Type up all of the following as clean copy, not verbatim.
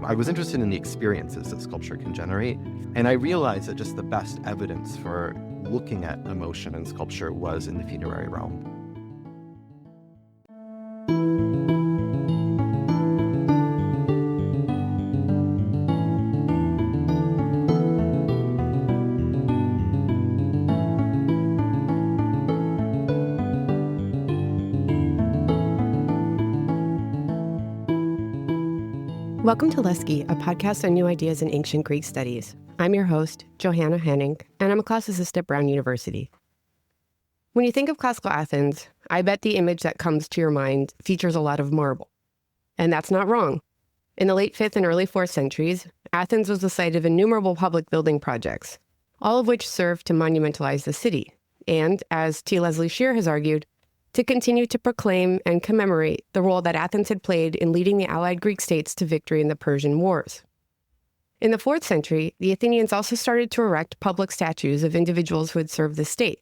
I was interested in the experiences that sculpture can generate, and I realized that just the best evidence for looking at emotion in sculpture was in the funerary realm. Welcome to Lesche, a podcast on new ideas in ancient Greek studies. I'm your host, Johanna Henning, and I'm a classicist at Brown University. When you think of classical Athens, I bet the image that comes to your mind features a lot of marble. And that's not wrong. In the late 5th and early 4th centuries, Athens was the site of innumerable public building projects, all of which served to monumentalize the city, and, as T. Leslie Shear has argued, to continue to proclaim and commemorate the role that Athens had played in leading the allied Greek states to victory in the Persian Wars. In the 4th century, the Athenians also started to erect public statues of individuals who had served the state.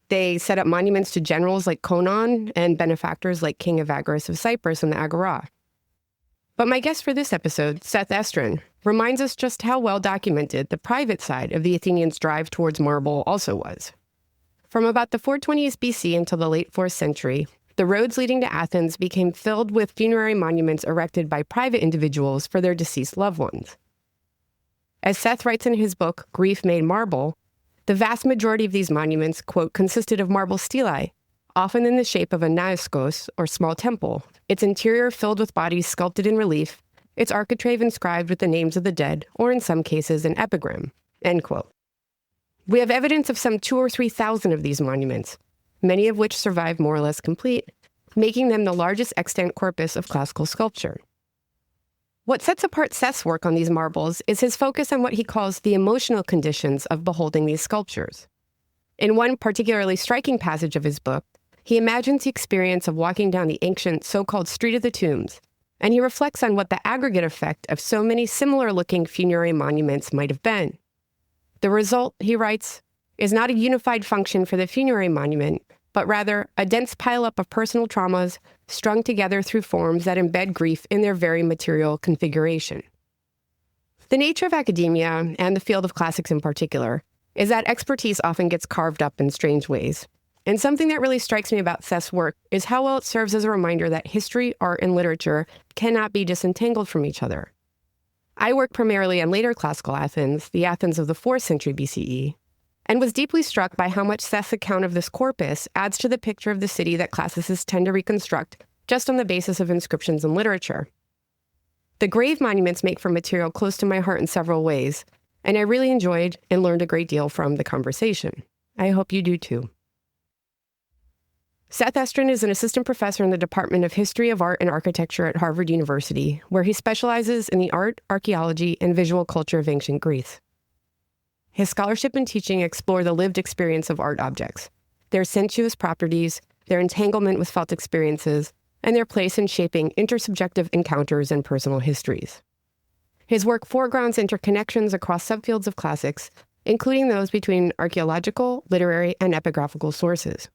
They set up monuments to generals like Conon and benefactors like King Evagrius of Cyprus in the Agora. But my guest for this episode, Seth Estrin, reminds us just how well documented the private side of the Athenians' drive towards marble also was. From about the 420s BC until the late 4th century, the roads leading to Athens became filled with funerary monuments erected by private individuals for their deceased loved ones. As Seth writes in his book, Grief Made Marble, the vast majority of these monuments, quote, consisted of marble stelae, often in the shape of a naiskos, or small temple, its interior filled with bodies sculpted in relief, its architrave inscribed with the names of the dead, or in some cases an epigram, end quote. We have evidence of some 2,000 or 3,000 of these monuments, many of which survive more or less complete, making them the largest extant corpus of classical sculpture. What sets apart Seth's work on these marbles is his focus on what he calls the emotional conditions of beholding these sculptures. In one particularly striking passage of his book, he imagines the experience of walking down the ancient so-called Street of the Tombs, and he reflects on what the aggregate effect of so many similar-looking funerary monuments might have been. The result, he writes, is not a unified function for the funerary monument, but rather a dense pileup of personal traumas strung together through forms that embed grief in their very material configuration. The nature of academia, and the field of classics in particular, is that expertise often gets carved up in strange ways. And something that really strikes me about Seth's work is how well it serves as a reminder that history, art, and literature cannot be disentangled from each other. I work primarily on later classical Athens, the Athens of the 4th century BCE, and was deeply struck by how much Seth's account of this corpus adds to the picture of the city that classicists tend to reconstruct just on the basis of inscriptions and literature. The grave monuments make for material close to my heart in several ways, and I really enjoyed and learned a great deal from the conversation. I hope you do too. Seth Estrin is an assistant professor in the Department of History of Art and Architecture at Harvard University, where he specializes in the art, archaeology, and visual culture of ancient Greece. His scholarship and teaching explore the lived experience of art objects, their sensuous properties, their entanglement with felt experiences, and their place in shaping intersubjective encounters and personal histories. His work foregrounds interconnections across subfields of classics, including those between archaeological, literary, and epigraphical sources.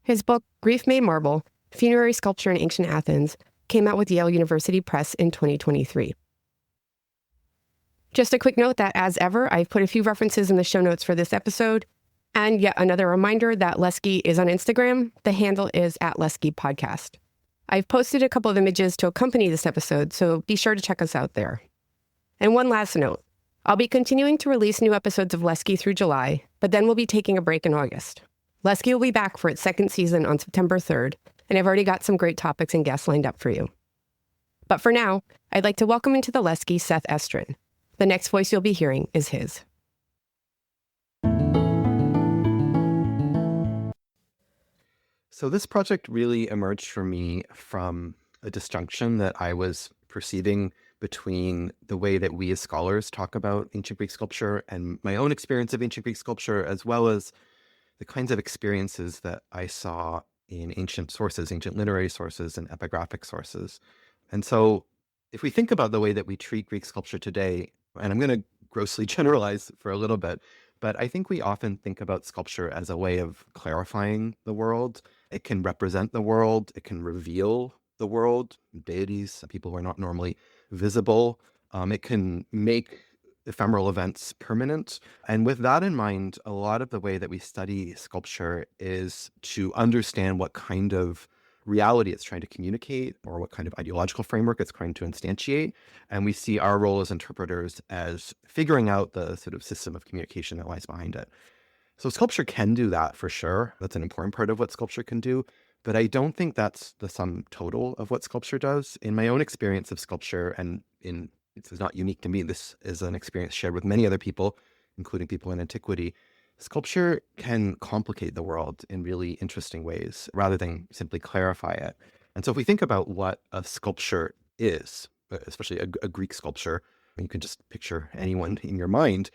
His book, Grief Made Marble, Funerary Sculpture in Ancient Athens, came out with Yale University Press in 2023. Just a quick note that, as ever, I've put a few references in the show notes for this episode, and yet another reminder that Lesche is on Instagram. The handle is @LeschePodcast. I've posted a couple of images to accompany this episode, so be sure to check us out there. And one last note, I'll be continuing to release new episodes of Lesche through July, but then we'll be taking a break in August. Lesche will be back for its second season on September 3rd, and I've already got some great topics and guests lined up for you. But for now, I'd like to welcome into the Lesche Seth Estrin. The next voice you'll be hearing is his. So this project really emerged for me from a disjunction that I was perceiving between the way that we as scholars talk about ancient Greek sculpture and my own experience of ancient Greek sculpture, as well as the kinds of experiences that I saw in ancient sources, ancient literary sources and epigraphic sources. And so if we think about the way that we treat Greek sculpture today, and I'm going to grossly generalize for a little bit, but I think we often think about sculpture as a way of clarifying the world. It can represent the world. It can reveal the world, deities, people who are not normally visible. It can make ephemeral events permanent. And with that in mind, a lot of the way that we study sculpture is to understand what kind of reality it's trying to communicate or what kind of ideological framework it's trying to instantiate. And we see our role as interpreters as figuring out the sort of system of communication that lies behind it. So sculpture can do that for sure. That's an important part of what sculpture can do. But I don't think that's the sum total of what sculpture does. In my own experience of sculpture, and this is not unique to me, this is an experience shared with many other people, including people in antiquity. Sculpture can complicate the world in really interesting ways rather than simply clarify it. And so if we think about what a sculpture is, especially a Greek sculpture, you can just picture anyone in your mind,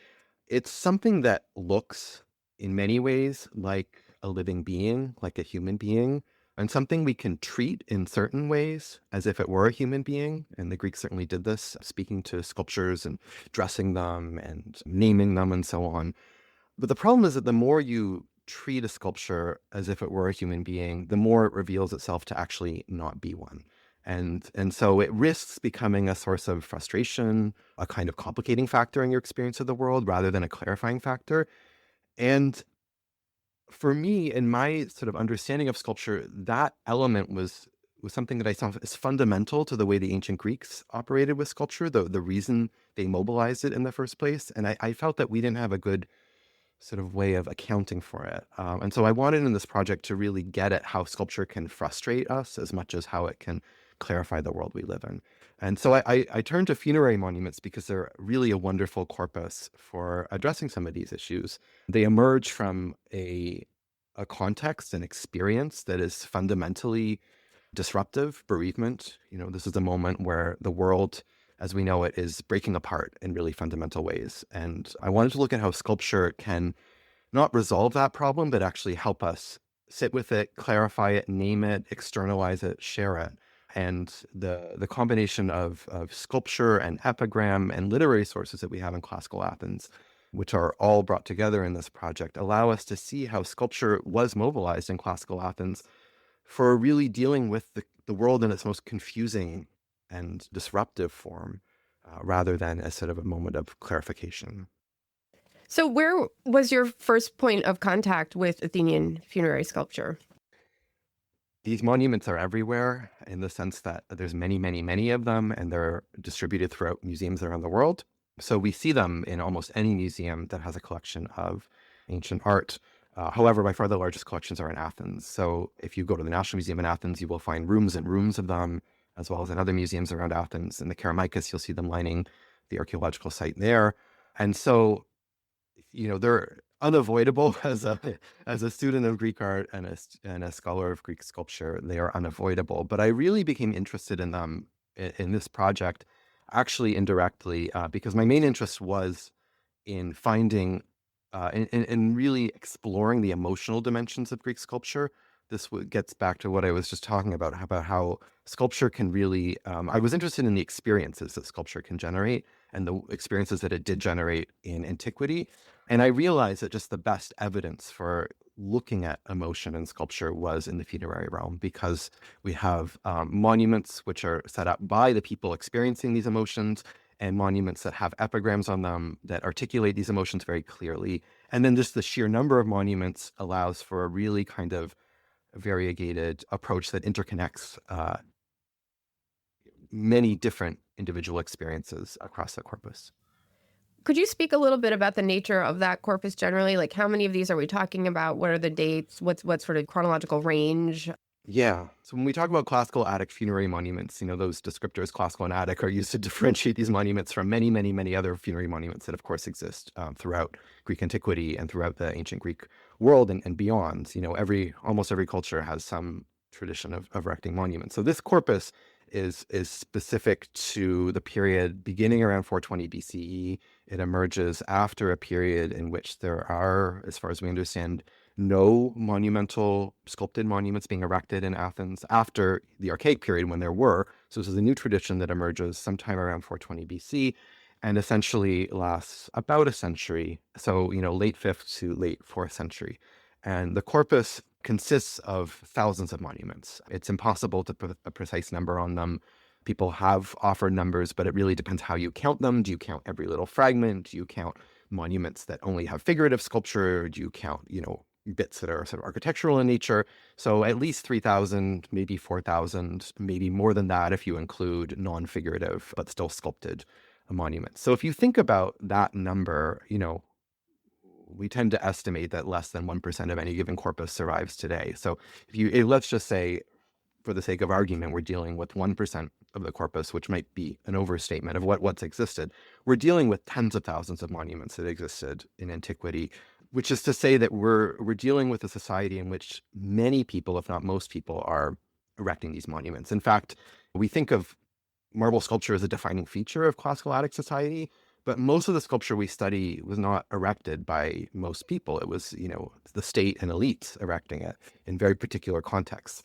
it's something that looks in many ways like a living being, like a human being, and something we can treat in certain ways as if it were a human being. And the Greeks certainly did this, speaking to sculptures and dressing them and naming them and so on. But the problem is that the more you treat a sculpture as if it were a human being, the more it reveals itself to actually not be one. And so it risks becoming a source of frustration, a kind of complicating factor in your experience of the world rather than a clarifying factor. And for me, in my sort of understanding of sculpture, that element was something that I saw as fundamental to the way the ancient Greeks operated with sculpture, the reason they mobilized it in the first place. And I felt that we didn't have a good sort of way of accounting for it. And so I wanted in this project to really get at how sculpture can frustrate us as much as how it can clarify the world we live in. And so I turned to funerary monuments because they're really a wonderful corpus for addressing some of these issues. They emerge from a context and experience that is fundamentally disruptive, bereavement. This is a moment where the world as we know it is breaking apart in really fundamental ways. And I wanted to look at how sculpture can not resolve that problem, but actually help us sit with it, clarify it, name it, externalize it, share it. And the combination of sculpture and epigram and literary sources that we have in Classical Athens, which are all brought together in this project, allow us to see how sculpture was mobilized in Classical Athens for really dealing with the world in its most confusing and disruptive form, rather than as sort of a moment of clarification. So where was your first point of contact with Athenian funerary sculpture? These monuments are everywhere in the sense that there's many, many, many of them, and they're distributed throughout museums around the world. So we see them in almost any museum that has a collection of ancient art. However, by far the largest collections are in Athens. So if you go to the National Museum in Athens, you will find rooms and rooms of them, as well as in other museums around Athens. In the Kerameikos, you'll see them lining the archaeological site there. And so, they're unavoidable as a student of Greek art and a scholar of Greek sculpture. They are unavoidable. But I really became interested in them in this project, actually indirectly, because my main interest was in finding in really exploring the emotional dimensions of Greek sculpture. This gets back to what I was just talking about how sculpture can really, I was interested in the experiences that sculpture can generate and the experiences that it did generate in antiquity. And I realized that just the best evidence for looking at emotion in sculpture was in the funerary realm, because we have monuments which are set up by the people experiencing these emotions, and monuments that have epigrams on them that articulate these emotions very clearly. And then just the sheer number of monuments allows for a really kind of variegated approach that interconnects many different individual experiences across the corpus. Could you speak a little bit about the nature of that corpus generally? Like, how many of these are we talking about? What are the dates? What sort of chronological range? Yeah. So when we talk about classical Attic funerary monuments, those descriptors, classical and Attic, are used to differentiate these monuments from many, many, many other funerary monuments that, of course, exist throughout Greek antiquity and throughout the ancient Greek world and beyond. Almost every culture has some tradition of erecting monuments. So this corpus is specific to the period beginning around 420 BCE. It emerges after a period in which there are, as far as we understand, no monumental sculpted monuments being erected in Athens after the Archaic period when there were. So this is a new tradition that emerges sometime around 420 BC and essentially lasts about a century. So, late 5th to late 4th century. And the corpus consists of thousands of monuments. It's impossible to put a precise number on them People have offered numbers, but it really depends how you count them. Do you count every little fragment? Do you count monuments that only have figurative sculpture? Or do you count, bits that are sort of architectural in nature? So at least 3,000, maybe 4,000, maybe more than that if you include non-figurative but still sculpted monuments. So if you think about that number, we tend to estimate that less than 1% of any given corpus survives today. So let's just say, for the sake of argument, we're dealing with 1% of the corpus, which might be an overstatement of what's existed. We're dealing with tens of thousands of monuments that existed in antiquity, which is to say that we're dealing with a society in which many people, if not most people, are erecting these monuments. In fact, we think of marble sculpture as a defining feature of classical Attic society, but most of the sculpture we study was not erected by most people. It was, the state and elites erecting it in very particular contexts.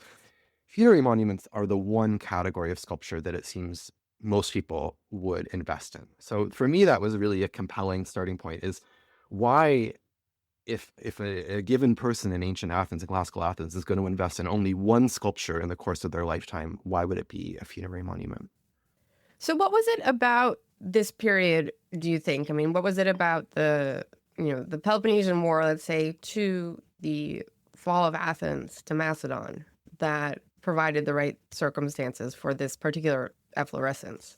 Funerary monuments are the one category of sculpture that it seems most people would invest in. So for me, that was really a compelling starting point, is why, if a given person in ancient Athens, in classical Athens, is going to invest in only one sculpture in the course of their lifetime, why would it be a funerary monument? So what was it about this period, do you think? I mean, what was it about the Peloponnesian War, let's say, to the fall of Athens to Macedon that provided the right circumstances for this particular efflorescence?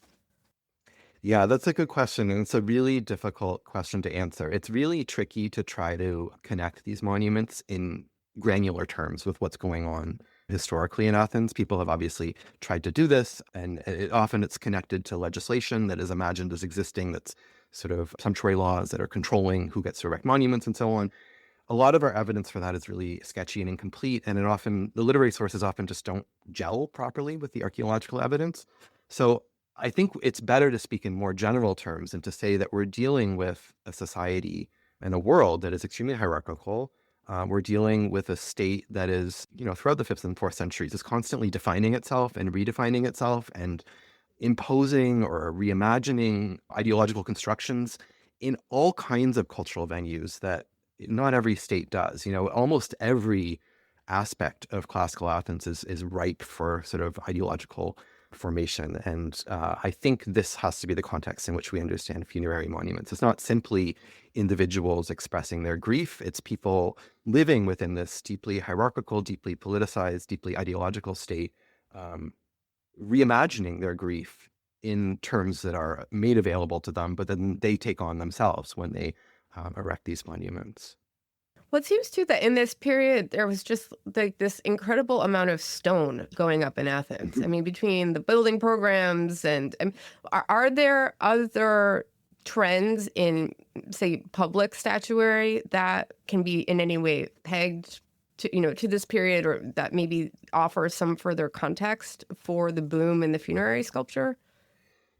Yeah, that's a good question. And it's a really difficult question to answer. It's really tricky to try to connect these monuments in granular terms with what's going on historically in Athens. People have obviously tried to do this, and often it's connected to legislation that is imagined as existing, that's sort of sumptuary laws that are controlling who gets to erect monuments and so on. A lot of our evidence for that is really sketchy and incomplete, and the literary sources often just don't gel properly with the archaeological evidence. So I think it's better to speak in more general terms and to say that we're dealing with a society and a world that is extremely hierarchical. We're dealing with a state that is, throughout the 5th and 4th centuries, is constantly defining itself and redefining itself and imposing or reimagining ideological constructions in all kinds of cultural venues that not every state does. Almost every aspect of classical Athens is ripe for sort of ideological formation. And I think this has to be the context in which we understand funerary monuments. It's not simply individuals expressing their grief. It's people living within this deeply hierarchical, deeply politicized, deeply ideological state, reimagining their grief in terms that are made available to them, but then they take on themselves when they erect these monuments. Well, it seems too that in this period, there was just like this incredible amount of stone going up in Athens. I mean, between the building programs and are there other trends in, say, public statuary that can be in any way pegged to this period, or that maybe offers some further context for the boom in the funerary sculpture?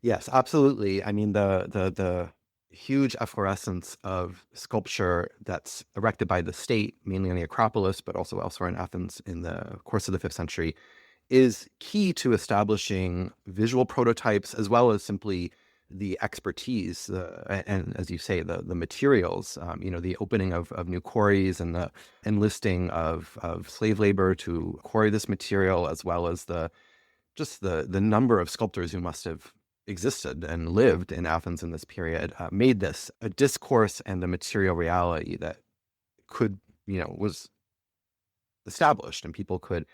Yes, absolutely. I mean, the huge efflorescence of sculpture that's erected by the state, mainly on the Acropolis, but also elsewhere in Athens in the course of the 5th century, is key to establishing visual prototypes as well as simply the expertise and, as you say, the materials. The opening of new quarries and the enlisting of slave labor to quarry this material, as well as the number of sculptors who must have existed and lived in Athens in this period, made this a discourse and a material reality that was established and people could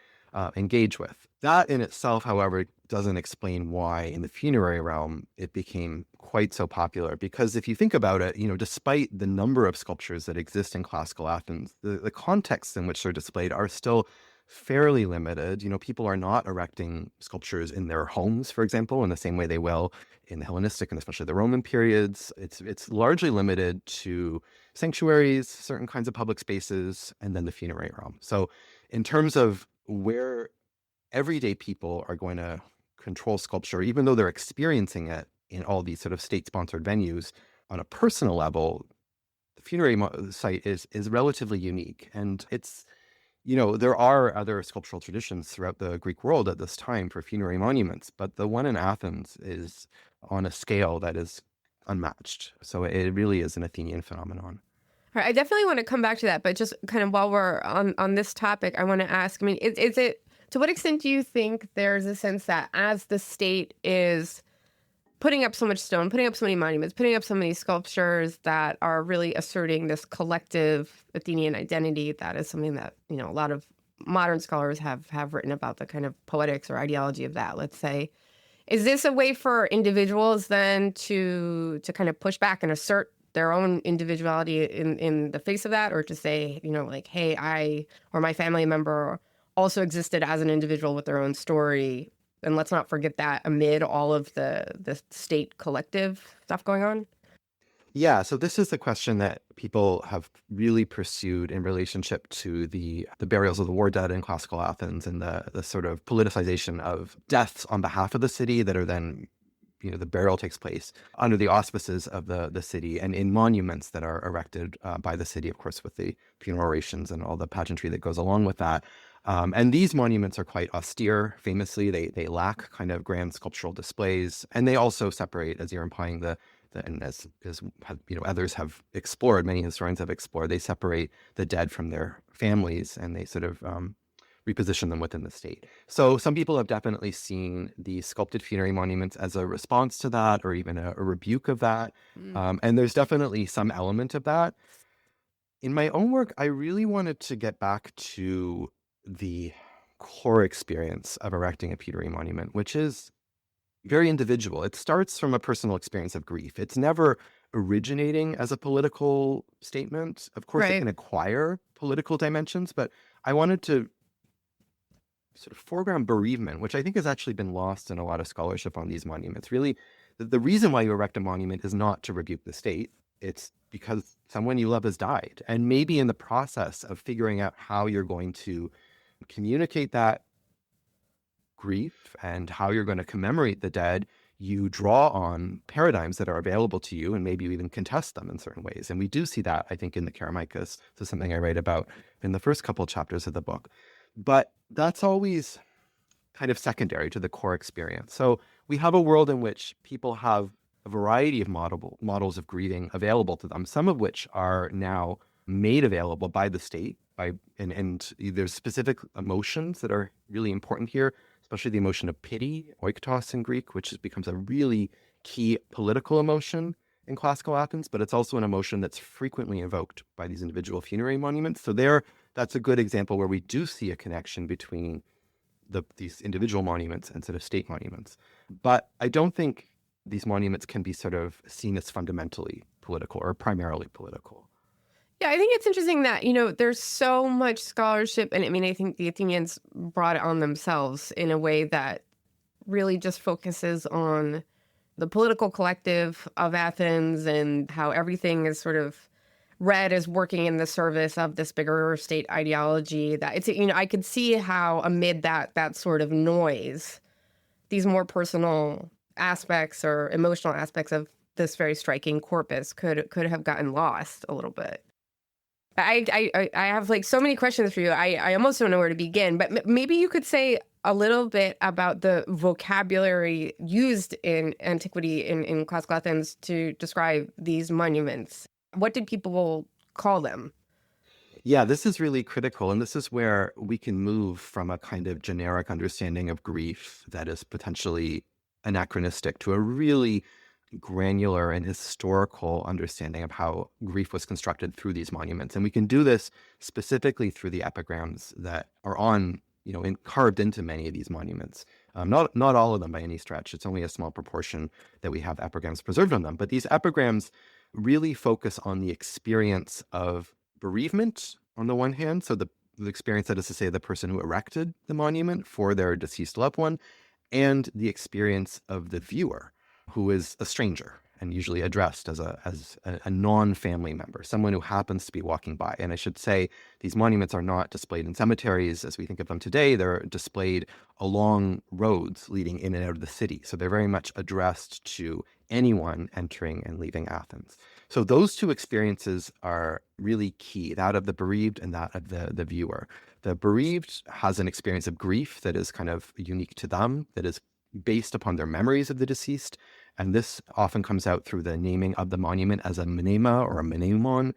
engage with. That in itself, however, doesn't explain why in the funerary realm it became quite so popular. Because if you think about it, despite the number of sculptures that exist in classical Athens, the contexts in which they're displayed are still fairly limited. People are not erecting sculptures in their homes, for example, in the same way they will in the Hellenistic and especially the Roman periods. It's largely limited to sanctuaries, certain kinds of public spaces, and then the funerary realm. So in terms of where everyday people are going to control sculpture, even though they're experiencing it in all these sort of state-sponsored venues, on a personal level, the funerary site is relatively unique. And it's there are other sculptural traditions throughout the Greek world at this time for funerary monuments, but the one in Athens is on a scale that is unmatched. So it really is an Athenian phenomenon. All right, I definitely want to come back to that, but just kind of while we're on this topic, I want to ask, I mean, is it To what extent do you think there's a sense that as the state is putting up so much stone, putting up so many monuments, putting up so many sculptures that are really asserting this collective Athenian identity, that is something that, you know, a lot of modern scholars have written about, the kind of poetics or ideology of that, let's say. Is this a way for individuals then to kind of push back and assert their own individuality in the face of that, or to say, you know, like, hey, I or my family member also existed as an individual with their own story, and let's not forget that amid all of the state collective stuff going on? Yeah, so this is the question that people have really pursued in relationship to the burials of the war dead in classical Athens, and the sort of politicization of deaths on behalf of the city that are then, you know, the burial takes place under the auspices of the city and in monuments that are erected by the city, of course, with the funeral orations and all the pageantry that goes along with that. And these monuments are quite austere. Famously, they lack kind of grand sculptural displays, and they also separate, as you're implying, and as you know, others have explored, many historians have explored, they separate the dead from their families, and they sort of reposition them within the state. So some people have definitely seen the sculpted funerary monuments as a response to that, or even a rebuke of that. And there's definitely some element of that. In my own work, I really wanted to get back to the core experience of erecting a funerary monument, which is very individual. It starts from a personal experience of grief. It's never originating as a political statement. Of course, it Right. can acquire political dimensions, but I wanted to sort of foreground bereavement, which I think has actually been lost in a lot of scholarship on these monuments. Really, the reason why you erect a monument is not to rebuke the state. It's because someone you love has died. And maybe in the process of figuring out how you're going to communicate that grief and how you're going to commemorate the dead, you draw on paradigms that are available to you, and maybe you even contest them in certain ways. And we do see that, I think, in the Kerameikos. So something I write about in the first couple of chapters of the book. But that's always kind of secondary to the core experience. So we have a world in which people have a variety of models of grieving available to them, some of which are now made available by the state, and there's specific emotions that are really important here, especially the emotion of pity, oiktos in Greek, which becomes a really key political emotion in classical Athens, but it's also an emotion that's frequently invoked by these individual funerary monuments. So that's a good example where we do see a connection between these individual monuments and sort of state monuments. But I don't think these monuments can be sort of seen as fundamentally political or primarily political. Yeah, I think it's interesting that, you know, there's so much scholarship, and I mean, I think the Athenians brought it on themselves in a way that really just focuses on the political collective of Athens and how everything is sort of read as working in the service of this bigger state ideology. That it's, you know, I could see how amid that sort of noise, these more personal aspects or emotional aspects of this very striking corpus could have gotten lost a little bit. I have like so many questions for you. I almost don't know where to begin, but maybe you could say a little bit about the vocabulary used in antiquity in classical Athens to describe these monuments. What did people call them? Yeah, this is really critical. And this is where we can move from a kind of generic understanding of grief that is potentially anachronistic to a really granular and historical understanding of how grief was constructed through these monuments. And we can do this specifically through the epigrams that are carved into many of these monuments. Not all of them by any stretch. It's only a small proportion that we have epigrams preserved on them. But these epigrams really focus on the experience of bereavement on the one hand. So the experience, that is to say, the person who erected the monument for their deceased loved one, and the experience of the viewer, who is a stranger and usually addressed as a non-family member, someone who happens to be walking by. And I should say, these monuments are not displayed in cemeteries as we think of them today. They're displayed along roads leading in and out of the city. So they're very much addressed to anyone entering and leaving Athens. So those two experiences are really key, that of the bereaved and that of the viewer. The bereaved has an experience of grief that is kind of unique to them, that is based upon their memories of the deceased. And this often comes out through the naming of the monument as a mnema or a mnemon.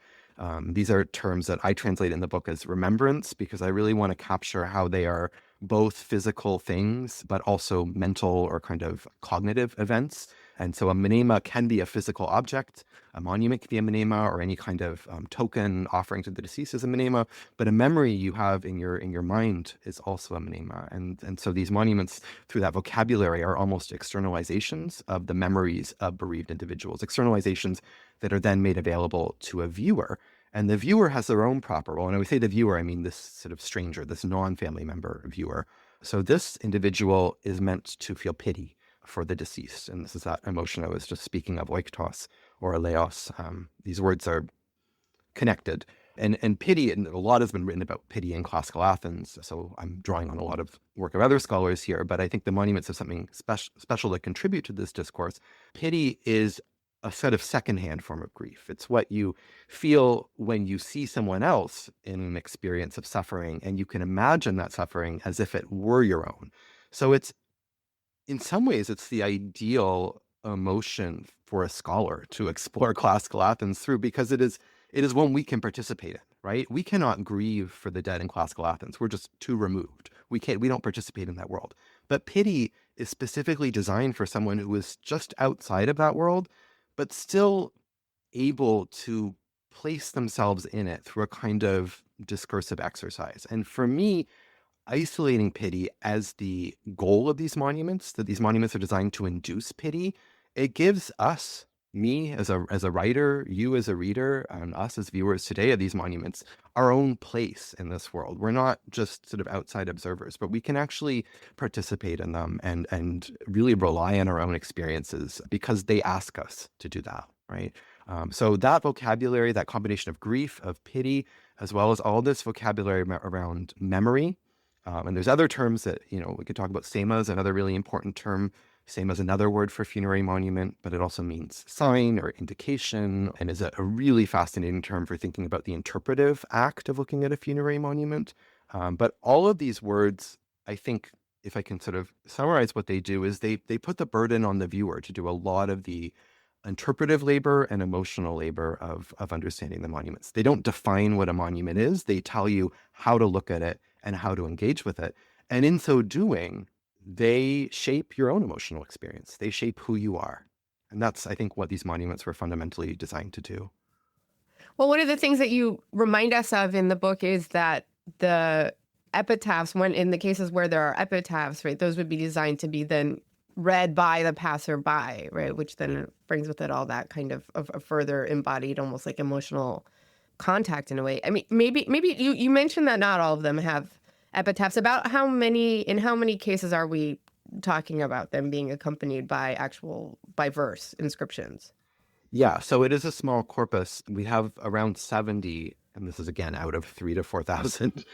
These are terms that I translate in the book as remembrance, because I really want to capture how they are both physical things, but also mental or kind of cognitive events. And so a monema can be a physical object, a monument can be a monema, or any kind of token offering to the deceased is a monema. But a memory you have in your mind is also a monema. And so these monuments, through that vocabulary, are almost externalizations of the memories of bereaved individuals, externalizations that are then made available to a viewer. And the viewer has their own proper role. And when we say the viewer, I mean this sort of stranger, this non-family member viewer. So this individual is meant to feel pity for the deceased. And this is that emotion I was just speaking of, oiktos or eleos. These words are connected. And pity, and a lot has been written about pity in classical Athens. So I'm drawing on a lot of work of other scholars here, but I think the monuments have something special to contribute to this discourse. Pity is a sort of secondhand form of grief. It's what you feel when you see someone else in an experience of suffering, and you can imagine that suffering as if it were your own. So it's, in some ways, it's the ideal emotion for a scholar to explore classical Athens through, because it is one we can participate in, right? We cannot grieve for the dead in classical Athens. We're just too removed. We don't participate in that world. But pity is specifically designed for someone who is just outside of that world, but still able to place themselves in it through a kind of discursive exercise. And for me, isolating pity as the goal of these monuments, that these monuments are designed to induce pity, it gives us, me as a writer, you as a reader, and us as viewers today of these monuments, our own place in this world. We're not just sort of outside observers, but we can actually participate in them and really rely on our own experiences because they ask us to do that, right? So that vocabulary, that combination of grief, of pity, as well as all this vocabulary around memory. And there's other terms that, we could talk about. Sema is another really important term. Sema is another word for funerary monument, but it also means sign or indication, and is a really fascinating term for thinking about the interpretive act of looking at a funerary monument. But all of these words, I think, if I can sort of summarize what they do, is they put the burden on the viewer to do a lot of the interpretive labor and emotional labor of understanding the monuments. They don't define what a monument is. They tell you how to look at it and how to engage with it. And in so doing, they shape your own emotional experience. They shape who you are. And that's, I think, what these monuments were fundamentally designed to do. Well, one of the things that you remind us of in the book is that the epitaphs, when in the cases where there are epitaphs, right, those would be designed to be then read by the passerby, right, which then brings with it all that kind of a further embodied, almost like emotional contact in a way. I mean, maybe you mentioned that not all of them have epitaphs. About in how many cases are we talking about them being accompanied by verse inscriptions? Yeah, so it is a small corpus. We have around 70, and this is again out of 3,000 to 4,000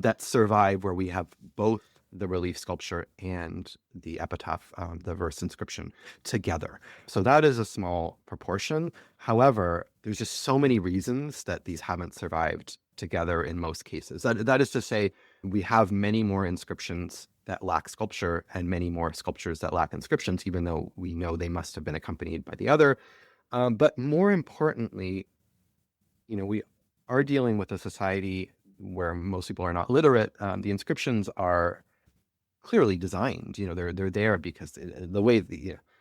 that survive, where we have both the relief sculpture and the epitaph, the verse inscription together. So that is a small proportion. However, there's just so many reasons that these haven't survived together in most cases. That is to say, we have many more inscriptions that lack sculpture and many more sculptures that lack inscriptions, even though we know they must have been accompanied by the other. But more importantly, we are dealing with a society where most people are not literate. The inscriptions are clearly designed. They're there because the way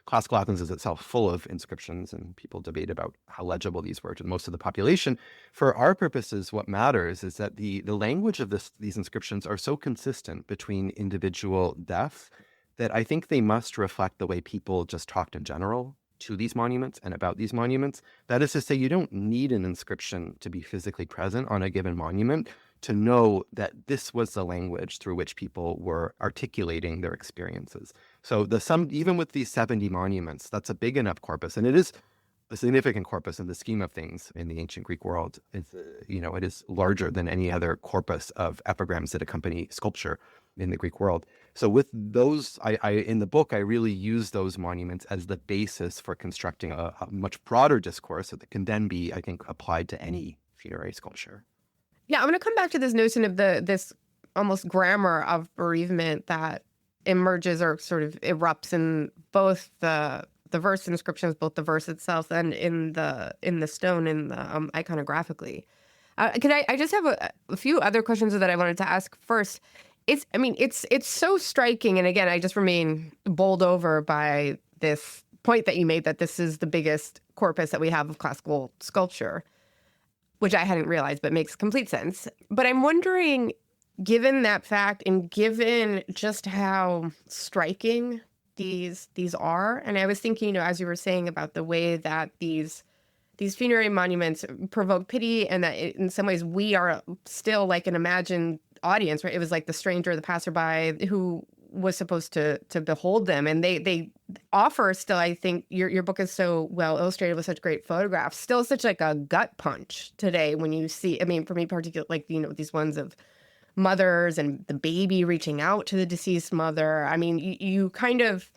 classical Athens is itself full of inscriptions, and people debate about how legible these were to most of the population. For our purposes, what matters is that the language of these inscriptions are so consistent between individual deaths that I think they must reflect the way people just talked in general to these monuments and about these monuments. That is to say, you don't need an inscription to be physically present on a given monument to know that this was the language through which people were articulating their experiences. So even with these 70 monuments, that's a big enough corpus, and it is a significant corpus in the scheme of things in the ancient Greek world. It is larger than any other corpus of epigrams that accompany sculpture in the Greek world. So with those, I in the book, I really use those monuments as the basis for constructing a much broader discourse that can then be, I think, applied to any funerary sculpture. Yeah, I'm going to come back to this notion of this almost grammar of bereavement that emerges or sort of erupts in both the verse inscriptions, both the verse itself and in the stone, in the iconographically. I just have a few other questions that I wanted to ask. First, It's so striking. And again, I just remain bowled over by this point that you made that this is the biggest corpus that we have of classical sculpture, which I hadn't realized, but makes complete sense. But I'm wondering, given that fact and given just how striking these are, and I was thinking, as you were saying about the way that these funerary monuments provoke pity, and that in some ways we are still like an imagined audience, right? It was like the stranger, the passerby who was supposed to behold them, and they offer still. I think your book is so well illustrated with such great photographs. Still, such like a gut punch today when you see. I mean, for me, particularly, like these ones of mothers and the baby reaching out to the deceased mother. I mean, you kind of.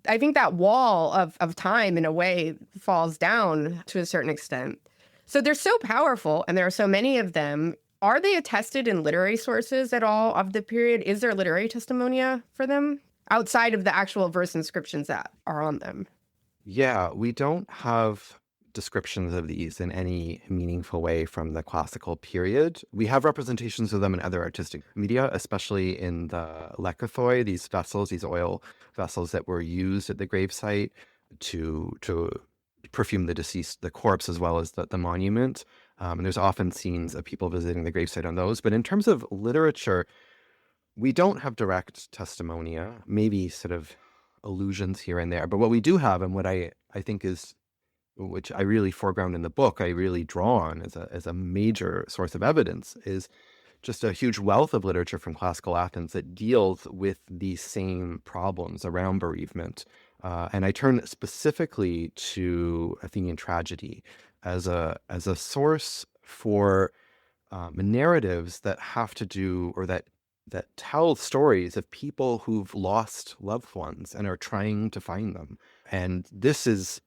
I think that wall of time, in a way, falls down to a certain extent. So they're so powerful, and there are so many of them. Are they attested in literary sources at all of the period? Is there literary testimonia for them outside of the actual verse inscriptions that are on them? Yeah, we don't have descriptions of these in any meaningful way from the classical period. We have representations of them in other artistic media, especially in the lekythoi, these vessels, these oil vessels that were used at the gravesite to perfume the deceased, the corpse, as well as the monument. And there's often scenes of people visiting the gravesite on those. But in terms of literature, we don't have direct testimonia, maybe sort of allusions here and there. But what we do have, and what I think is, which I really foreground in the book, I really draw on as a major source of evidence, is just a huge wealth of literature from classical Athens that deals with these same problems around bereavement. And I turn specifically to Athenian tragedy as a source for narratives that have to do, or that tell stories of people who've lost loved ones and are trying to find them. And this is,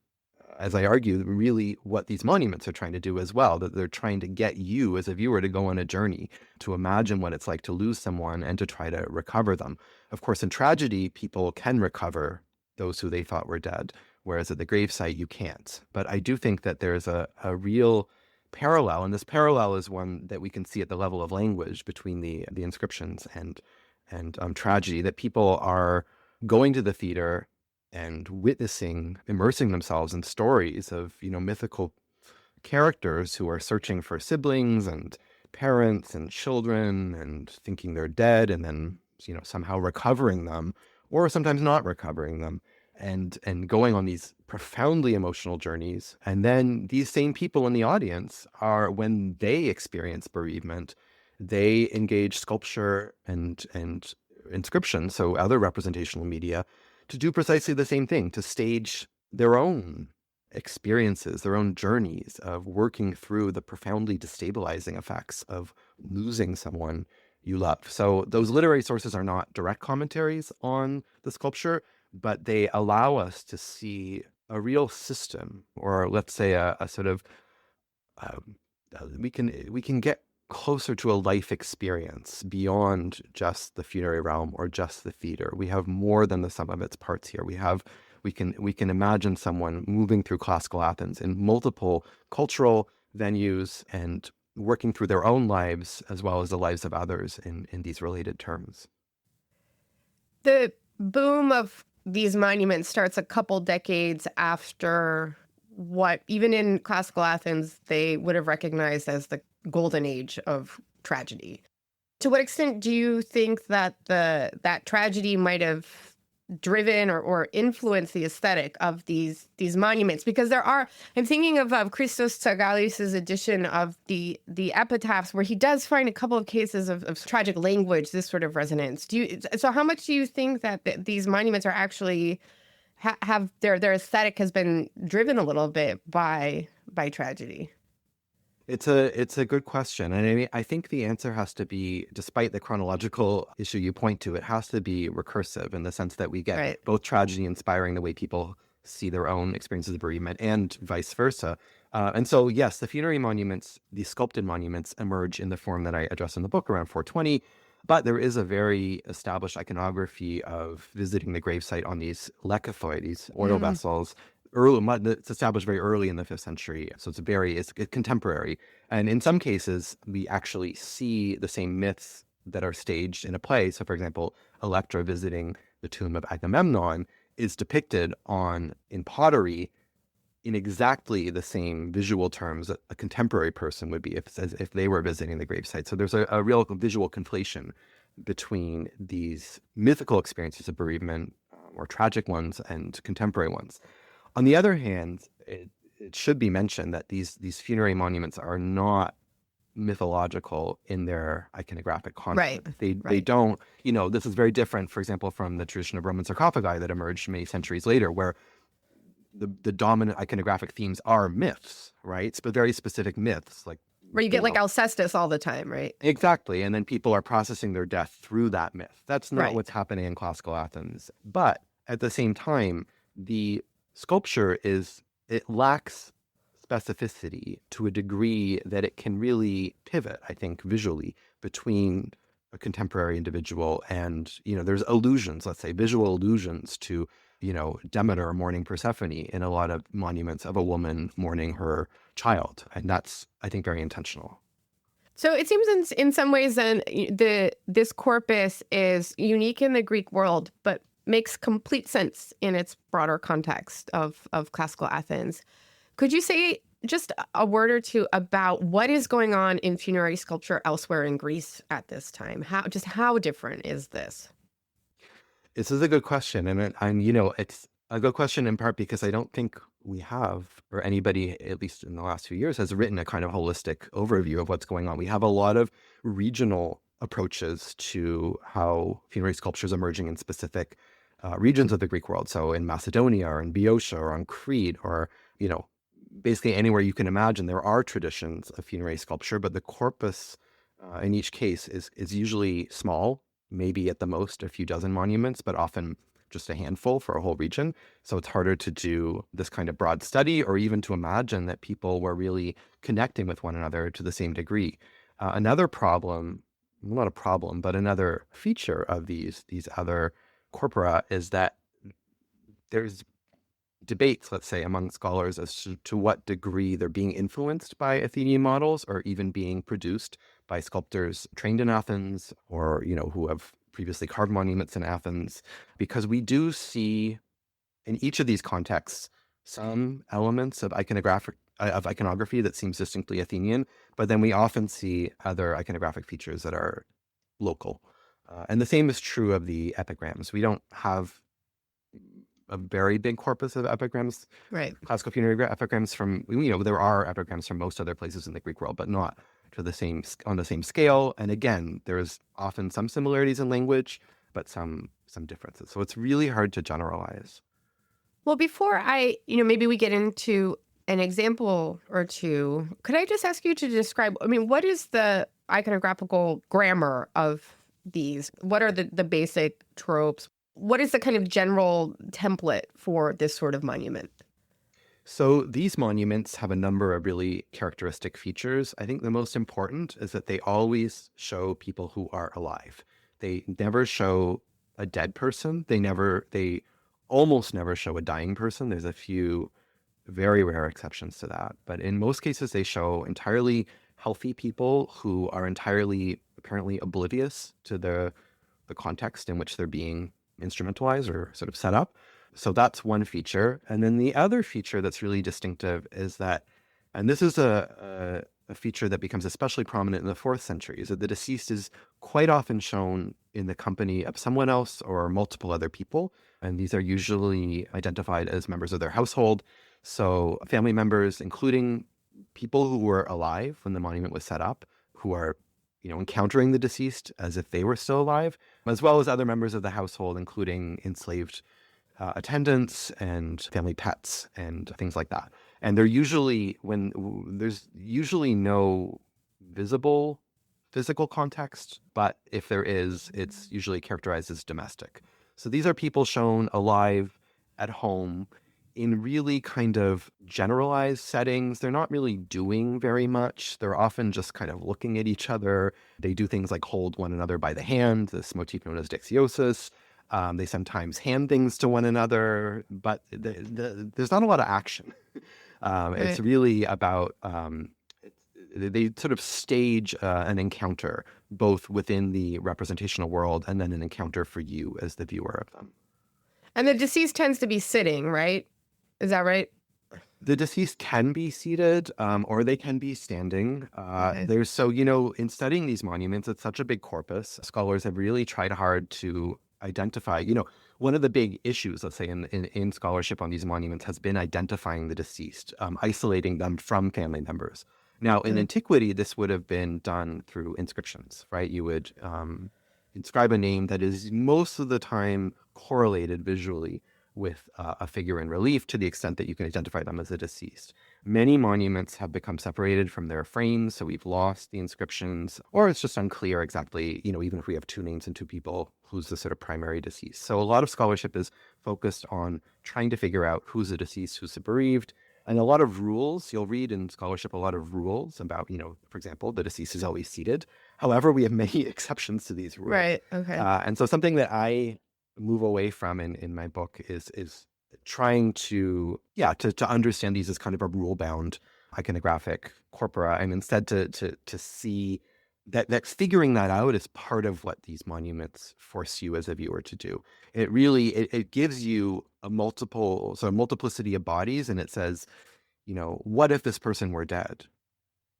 as I argue, really what these monuments are trying to do as well, that they're trying to get you as a viewer to go on a journey, to imagine what it's like to lose someone and to try to recover them. Of course, in tragedy, people can recover those who they thought were dead, whereas at the gravesite, you can't. But I do think that there's a real parallel, and this parallel is one that we can see at the level of language between the inscriptions and tragedy, that people are going to the theater and witnessing, immersing themselves in stories of, mythical characters who are searching for siblings and parents and children and thinking they're dead, and then, somehow recovering them, or sometimes not recovering them, and going on these profoundly emotional journeys. And then these same people in the audience are, when they experience bereavement, they engage sculpture and inscription, so other representational media, to do precisely the same thing, to stage their own experiences, their own journeys of working through the profoundly destabilizing effects of losing someone you love. So those literary sources are not direct commentaries on the sculpture, but they allow us to see a real system, or let's say a sort of, we can get closer to a life experience beyond just the funerary realm or just the theater. We have more than the sum of its parts here. We can imagine someone moving through classical Athens in multiple cultural venues and working through their own lives as well as the lives of others in these related terms. The boom of these monuments starts a couple decades after what, even in classical Athens, they would have recognized as the golden age of tragedy. To what extent do you think that that tragedy might have driven or influenced the aesthetic of these monuments? Because I'm thinking of Christos Tsagalis' edition of the epitaphs, where he does find a couple of cases of tragic language, this sort of resonance. So how much do you think that these monuments are actually have their aesthetic has been driven a little bit by tragedy? It's a good question. And I think the answer has to be, despite the chronological issue you point to, it has to be recursive, in the sense that we get both tragedy inspiring the way people see their own experiences of bereavement and vice versa. And so, yes, the funerary monuments, the sculpted monuments, emerge in the form that I address in the book around 420. But there is a very established iconography of visiting the gravesite on these lekythoi, these oil vessels. It's established very early in the 5th century, so it's contemporary. And in some cases, we actually see the same myths that are staged in a play. So, for example, Electra visiting the tomb of Agamemnon is depicted in pottery in exactly the same visual terms that a contemporary person would be as if they were visiting the gravesite. So there's a real visual conflation between these mythical experiences of bereavement, or tragic ones, and contemporary ones. On the other hand, it should be mentioned that these funerary monuments are not mythological in their iconographic content. They don't, this is very different, for example, from the tradition of Roman sarcophagi that emerged many centuries later, where the dominant iconographic themes are myths, right? But very specific myths, like where you get like Alcestis all the time, right? Exactly. And then people are processing their death through that myth. That's not what's happening in classical Athens. But at the same time, the sculpture it lacks specificity to a degree that it can really pivot, I think, visually between a contemporary individual and, there's allusions, let's say, visual allusions to, Demeter mourning Persephone in a lot of monuments of a woman mourning her child. And that's, I think, very intentional. So it seems in some ways then this corpus is unique in the Greek world, but makes complete sense in its broader context of classical Athens. Could you say just a word or two about what is going on in funerary sculpture elsewhere in Greece at this time? How different is this? This is a good question. And it's a good question in part because I don't think we have, or anybody, at least in the last few years, has written a kind of holistic overview of what's going on. We have a lot of regional approaches to how funerary sculpture is emerging in specific regions of the Greek world. So in Macedonia or in Boeotia or on Crete or, basically anywhere you can imagine, there are traditions of funerary sculpture, but the corpus in each case is usually small, maybe at the most a few dozen monuments, but often just a handful for a whole region. So it's harder to do this kind of broad study or even to imagine that people were really connecting with one another to the same degree. Another problem, not a problem, but another feature of these other corpora is that there's debates, let's say, among scholars as to what degree they're being influenced by Athenian models or even being produced by sculptors trained in Athens or, who have previously carved monuments in Athens, because we do see in each of these contexts some elements of iconography that seems distinctly Athenian, but then we often see other iconographic features that are local. And the same is true of the epigrams. We don't have a very big corpus of epigrams, classical funerary epigrams from, there are epigrams from most other places in the Greek world, but not on the same scale. And again, there's often some similarities in language, but some differences. So it's really hard to generalize. Well, before maybe we get into an example or two, could I just ask you to describe, what is the iconographical grammar of these? What are the basic tropes? What is the kind of general template for this sort of monument? So these monuments have a number of really characteristic features. I think the most important is that they always show people who are alive. They never show a dead person. They almost never show a dying person. There's a few very rare exceptions to that. But in most cases, they show entirely healthy people who are entirely apparently oblivious to the context in which they're being instrumentalized or sort of set up. So that's one feature. And then the other feature that's really distinctive is that, and this is a feature that becomes especially prominent in the 4th century, is that the deceased is quite often shown in the company of someone else or multiple other people. And these are usually identified as members of their household. So family members, including people who were alive when the monument was set up, who are encountering the deceased as if they were still alive, as well as other members of the household, including enslaved attendants and family pets and things like that. And there's usually no visible physical context, but if there is, it's usually characterized as domestic. So these are people shown alive at home in really kind of generalized settings. They're not really doing very much. They're often just kind of looking at each other. They do things like hold one another by the hand, this motif known as dexiosis. They sometimes hand things to one another, but there's not a lot of action. It's really about, they sort of stage an encounter both within the representational world and then an encounter for you as the viewer of them. And the deceased tends to be sitting, right? Is that right? The deceased can be seated, or they can be standing. Okay. In studying these monuments, it's such a big corpus. Scholars have really tried hard to identify, one of the big issues, let's say, in scholarship on these monuments has been identifying the deceased, isolating them from family members. Now, in antiquity, this would have been done through inscriptions, right? You would inscribe a name that is most of the time correlated visually with a figure in relief to the extent that you can identify them as a deceased. Many monuments have become separated from their frames, so we've lost the inscriptions, or it's just unclear exactly, even if we have two names and two people, who's the sort of primary deceased. So a lot of scholarship is focused on trying to figure out who's the deceased, who's the bereaved, and a lot of rules. You'll read in scholarship a lot of rules about, for example, the deceased is always seated. However, we have many exceptions to these rules. Right. Okay. And so something that I move away from in my book is trying to understand these as kind of a rule-bound iconographic corpora, and instead to see that figuring that out is part of what these monuments force you as a viewer to do. It really it gives you a multiplicity of bodies, and it says, what if this person were dead?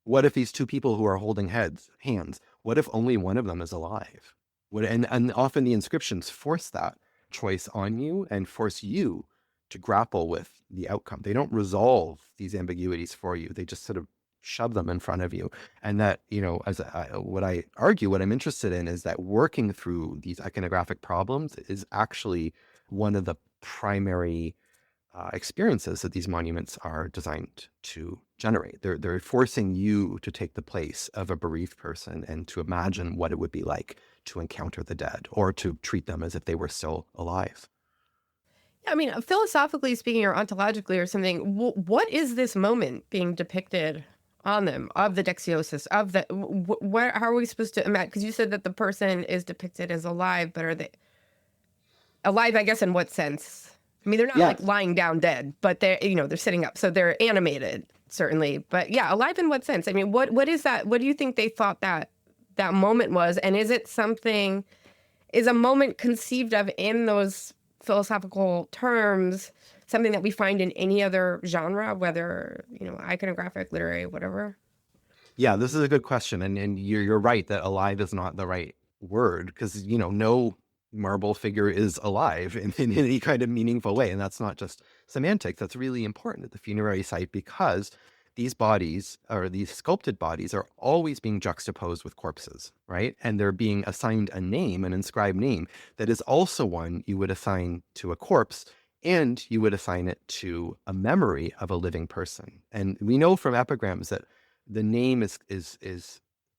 What if these two people who are holding hands, what if only one of them is alive? And often the inscriptions force that choice on you and force you to grapple with the outcome. They don't resolve these ambiguities for you. They just sort of shove them in front of you. And that, what I argue, what I'm interested in is that working through these iconographic problems is actually one of the primary experiences that these monuments are designed to generate. They're forcing you to take the place of a bereaved person and to imagine what it would be like to encounter the dead or to treat them as if they were still alive. I mean, philosophically speaking or ontologically or something, what is this moment being depicted on them of the dexiosis, of the, how are we supposed to imagine? Because you said that the person is depicted as alive, but are they alive, I guess, in what sense? I mean, they're not like lying down dead, but they're, they're sitting up. So they're animated, certainly. But yeah, alive in what sense? I mean, what is that? What do you think they thought that moment was? And is a moment conceived of in those philosophical terms something that we find in any other genre, whether, iconographic, literary, whatever? Yeah, this is a good question. And you're right that alive is not the right word because, no marble figure is alive in any kind of meaningful way. And that's not just semantics. That's really important at the funerary site because these bodies, or these sculpted bodies, are always being juxtaposed with corpses, right? And they're being assigned a name, an inscribed name, that is also one you would assign to a corpse, and you would assign it to a memory of a living person. And we know from epigrams that the name is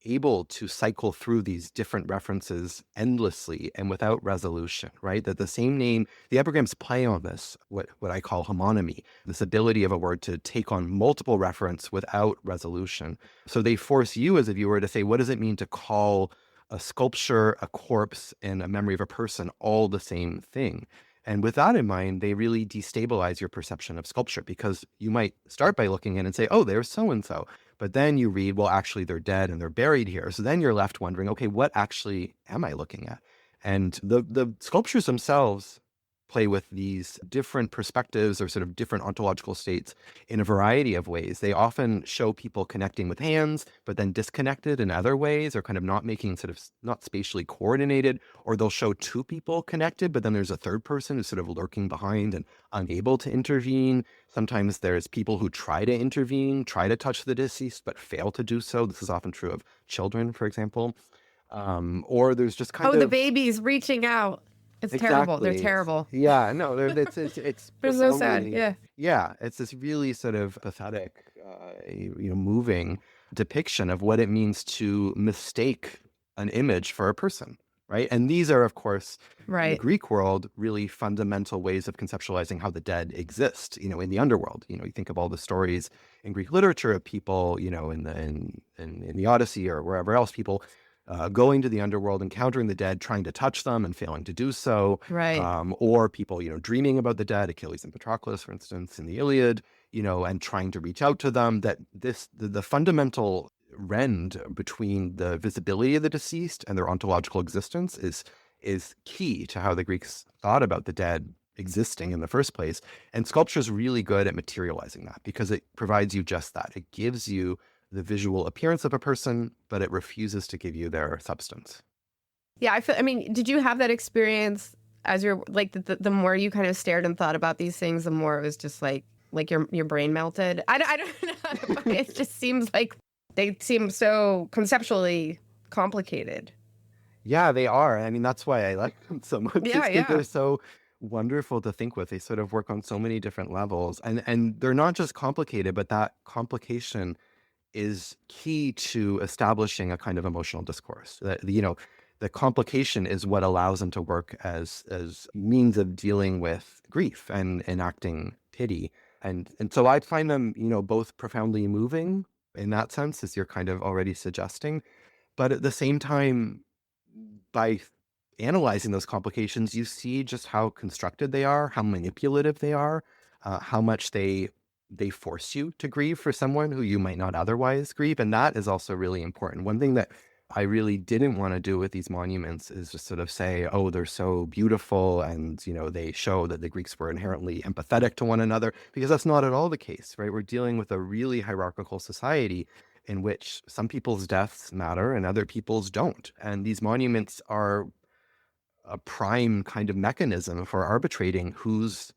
able to cycle through these different references endlessly and without resolution, right? That the same name, the epigrams play on this, what I call homonymy, this ability of a word to take on multiple reference without resolution. So they force you as a viewer to say, what does it mean to call a sculpture, a corpse, and a memory of a person all the same thing? And with that in mind, they really destabilize your perception of sculpture because you might start by looking in and say, oh, there's so-and-so. But then you read, well, actually, they're dead and they're buried here. So then you're left wondering, okay, what actually am I looking at? And the sculptures themselves play with these different perspectives or sort of different ontological states in a variety of ways. They often show people connecting with hands, but then disconnected in other ways, or kind of not spatially coordinated, or they'll show two people connected, but then there's a third person who's sort of lurking behind and unable to intervene. Sometimes there's people who try to intervene, try to touch the deceased, but fail to do so. This is often true of children, for example. Or there's just kind of... the babies reaching out. It's terrible. They're terrible. Yeah, no, it's they're so sad. Yeah. Yeah, it's this really sort of pathetic, moving depiction of what it means to mistake an image for a person, right? And these are, of course, in the Greek world, really fundamental ways of conceptualizing how the dead exist, in the underworld. You think of all the stories in Greek literature of people, in the Odyssey or wherever else, people going to the underworld, encountering the dead, trying to touch them and failing to do so. Right. Or people, dreaming about the dead, Achilles and Patroclus, for instance, in the Iliad, and trying to reach out to them. That the fundamental rend between the visibility of the deceased and their ontological existence is key to how the Greeks thought about the dead existing in the first place. And sculpture is really good at materializing that because it provides you just that. It gives you the visual appearance of a person, but it refuses to give you their substance. Yeah, I mean, did you have that experience as you're like the more you kind of stared and thought about these things, the more it was just like your brain melted? I don't know how to put it. It just seems like they seem so conceptually complicated. Yeah, they are. I mean, that's why I like them so much. Yeah, Because yeah. they're so wonderful to think with. They sort of work on so many different levels. And they're not just complicated, but that complication is key to establishing a kind of emotional discourse. That, the complication is what allows them to work as means of dealing with grief and enacting pity. And so I find them, both profoundly moving in that sense, as you're kind of already suggesting, but at the same time, by analyzing those complications, you see just how constructed they are, how manipulative they are, how much they force you to grieve for someone who you might not otherwise grieve. And that is also really important. One thing that I really didn't want to do with these monuments is just sort of say, oh, they're so beautiful and, they show that the Greeks were inherently empathetic to one another, because that's not at all the case, right? We're dealing with a really hierarchical society in which some people's deaths matter and other people's don't. And these monuments are a prime kind of mechanism for arbitrating whose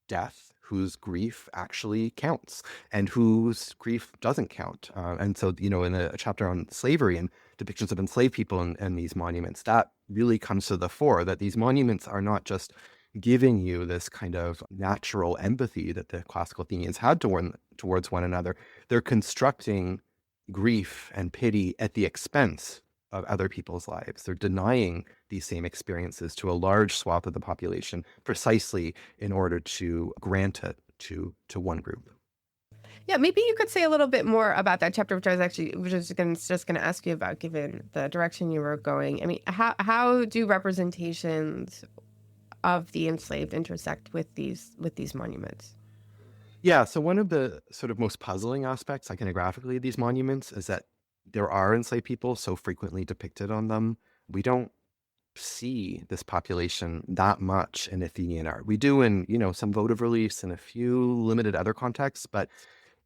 death, whose grief actually counts and whose grief doesn't count. And so, in a chapter on slavery and depictions of enslaved people in these monuments, that really comes to the fore, that these monuments are not just giving you this kind of natural empathy that the classical Athenians had towards one another. They're constructing grief and pity at the expense of other people's lives. They're denying these same experiences to a large swath of the population precisely in order to grant it to one group. Yeah, maybe you could say a little bit more about that chapter, which I was just going to ask you about, given the direction you were going. I mean, how do representations of the enslaved intersect with these monuments? Yeah, so one of the sort of most puzzling aspects iconographically of these monuments is that there are enslaved people so frequently depicted on them. We don't see this population that much in Athenian art. We do in, some votive reliefs and a few limited other contexts, but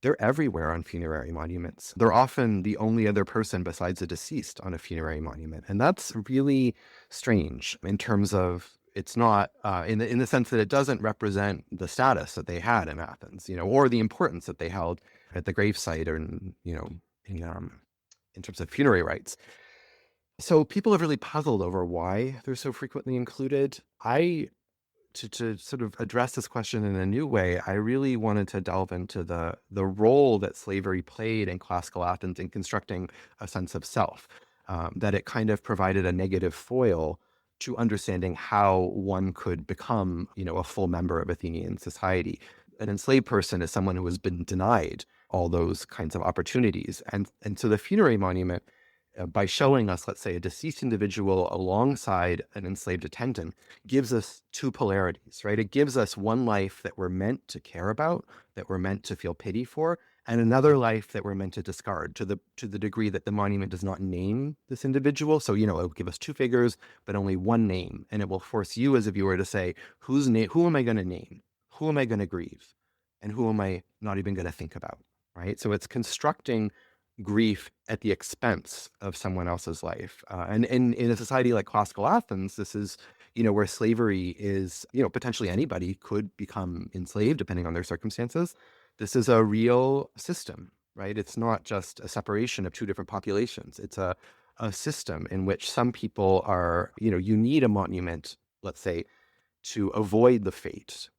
they're everywhere on funerary monuments. They're often the only other person besides the deceased on a funerary monument. And that's really strange in terms of it's not in the sense that it doesn't represent the status that they had in Athens, or the importance that they held at the gravesite, or in terms of funerary rites. So people have really puzzled over why they're so frequently included. To sort of address this question in a new way, I really wanted to delve into the role that slavery played in classical Athens in constructing a sense of self, that it kind of provided a negative foil to understanding how one could become, a full member of Athenian society. An enslaved person is someone who has been denied all those kinds of opportunities. And so the funerary monument, by showing us, let's say, a deceased individual alongside an enslaved attendant, gives us two polarities, right? It gives us one life that we're meant to care about, that we're meant to feel pity for, and another life that we're meant to discard to the degree that the monument does not name this individual. So, it'll give us two figures, but only one name. And it will force you as a viewer to say, who am I going to name? Who am I going to grieve? And who am I not even going to think about, right? So it's constructing grief at the expense of someone else's life. And in a society like classical Athens, this is, where slavery is, potentially anybody could become enslaved depending on their circumstances. This is a real system, right? It's not just a separation of two different populations. It's a system in which some people are, you need a monument, let's say, to avoid the fate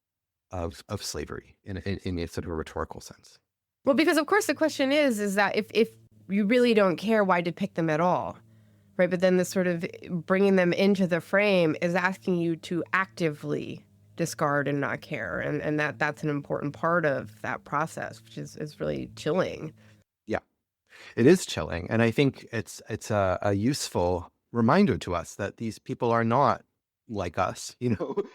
of slavery in a sort of a rhetorical sense. Well, because of course the question is that if you really don't care, why depict them at all, right? But then this sort of bringing them into the frame is asking you to actively discard and not care, and that's an important part of that process, which is really chilling. Yeah, it is chilling, and I think it's a useful reminder to us that these people are not, like us,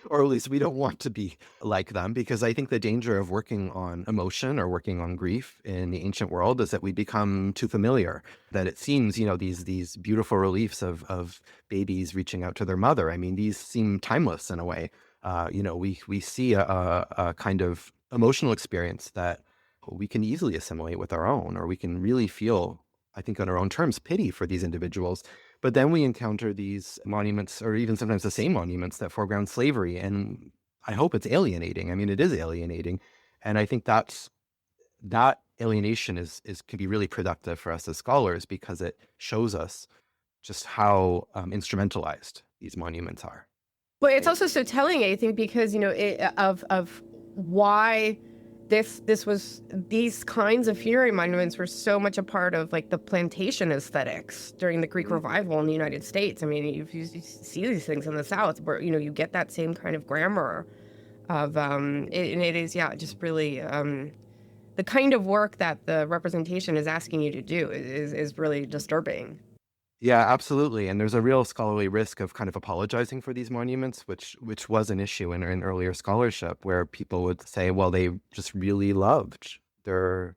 or at least we don't want to be like them, because I think the danger of working on emotion or working on grief in the ancient world is that we become too familiar, that it seems, these beautiful reliefs of babies reaching out to their mother. I mean, these seem timeless in a way. We see a kind of emotional experience that we can easily assimilate with our own, or we can really feel, I think on our own terms, pity for these individuals. But then we encounter these monuments, or even sometimes the same monuments, that foreground slavery. And I hope it's alienating. I mean, it is alienating. And I think that alienation can be really productive for us as scholars, because it shows us just how instrumentalized these monuments are. But it's also so telling, I think, because, of why these kinds of funerary monuments were so much a part of like the plantation aesthetics during the Greek revival in the United States. I mean, you see these things in the South where, you get that same kind of grammar of, and it is, just really, the kind of work that the representation is asking you to do is really disturbing. Yeah, absolutely. And there's a real scholarly risk of kind of apologizing for these monuments, which was an issue in earlier scholarship, where people would say, well, they just really loved their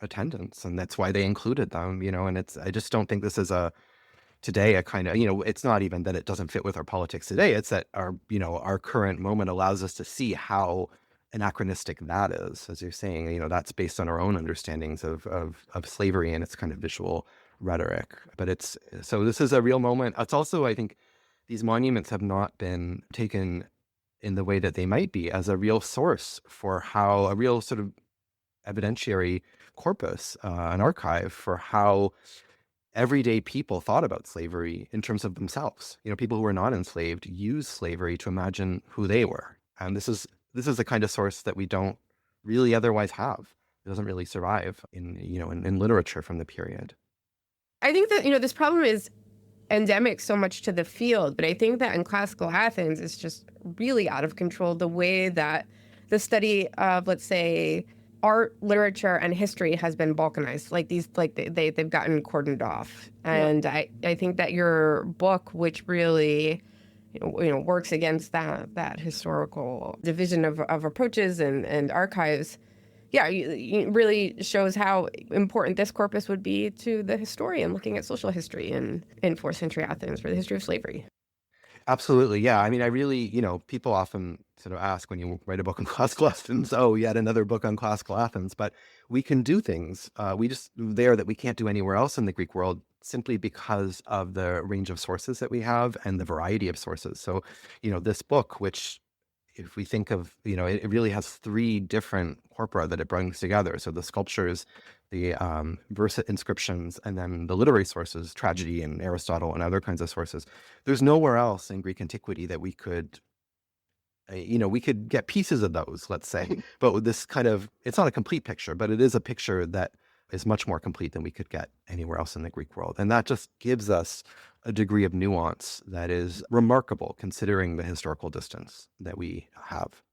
attendance, and that's why they included them, and I just don't think this is today a kind of, it's not even that it doesn't fit with our politics today. It's that our current moment allows us to see how anachronistic that is, as you're saying. That's based on our own understandings of slavery and its kind of visual rhetoric. But so this is a real moment. It's also, I think, these monuments have not been taken in the way that they might be as a real source for how a real sort of evidentiary corpus, an archive for how everyday people thought about slavery in terms of themselves. People who were not enslaved used slavery to imagine who they were. And this is a kind of source that we don't really otherwise have. It doesn't really survive in literature from the period. I think that, this problem is endemic so much to the field, but I think that in classical Athens, it's just really out of control the way that the study of, let's say, art, literature, and history has been balkanized. They've gotten cordoned off. And yeah. I think that your book, which really works against that historical division of approaches and archives, it really shows how important this corpus would be to the historian looking at social history in 4th century Athens for the history of slavery. Absolutely. Yeah. I mean, I really, people often sort of ask when you write a book on classical Athens, oh, yet another book on classical Athens. But we can do things there that we can't do anywhere else in the Greek world, simply because of the range of sources that we have and the variety of sources. So, this book, which, if we think of, it really has 3 different corpora that it brings together. So the sculptures, the verse inscriptions, and then the literary sources, tragedy and Aristotle and other kinds of sources. There's nowhere else in Greek antiquity that we could, we could get pieces of those, let's say. But with this kind of, it's not a complete picture, but it is a picture that is much more complete than we could get anywhere else in the Greek world. And that just gives us a degree of nuance that is remarkable, considering the historical distance that we have.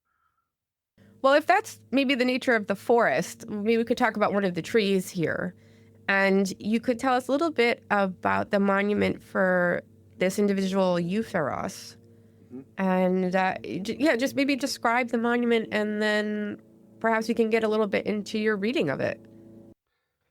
Well, if that's maybe the nature of the forest, maybe we could talk about one of the trees here. And you could tell us a little bit about the monument for this individual Eupheros. And just maybe describe the monument, and then perhaps we can get a little bit into your reading of it.